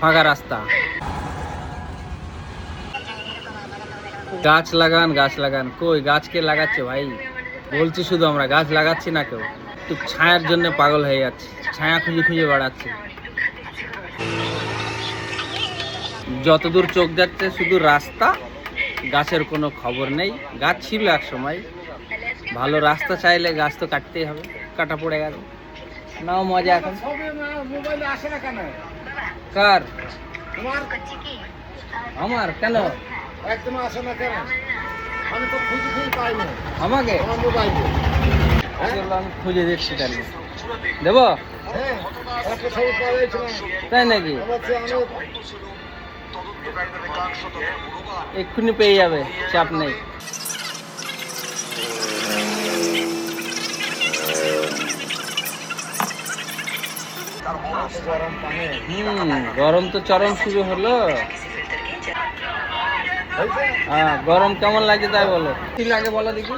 ফাঁকা রাস্তা। গাছ লাগান, গাছ লাগান, কই গাছ কে লাগাচ্ছে ভাই? বলছি শুধু আমরা, গাছ লাগাচ্ছি না কেউ। একটু ছায়ার জন্য পাগল হয়ে যাচ্ছে, ছায়া খুঁজে খুঁজে বেড়াচ্ছে। যতদূর চোখ যাচ্ছে শুধু রাস্তা, গাছের কোনো খবর নেই। গাছ ছিল এক সময়, ভালো রাস্তা চাইলে গাছ তো কাটতেই হবে, কাটা পড়ে গেল। নাও মজা এখন। মোবাইলে আসে না কেন? কার? তোমার? আমার কেন? একদম আসে না কেন? আমি তো খুঁজে খুঁজে পাই না আমাকে আমার মোবাইলে। চলো আমি খুঁজে দিচ্ছি তাহলে। দেবো? হ্যাঁ, একটা ছবি পাওয়া যাচ্ছে না। তাই নাকি? আমার চেয়ে অনেক এক্ষুনি পেয়ে যাবে, চাপ নেই। গরম পানি। গরম তো চরম শুরু হলো। হয়েছে? হ্যাঁ, গরম কেমন লাগে তাই বলো। কি লাগে বলো দেখি।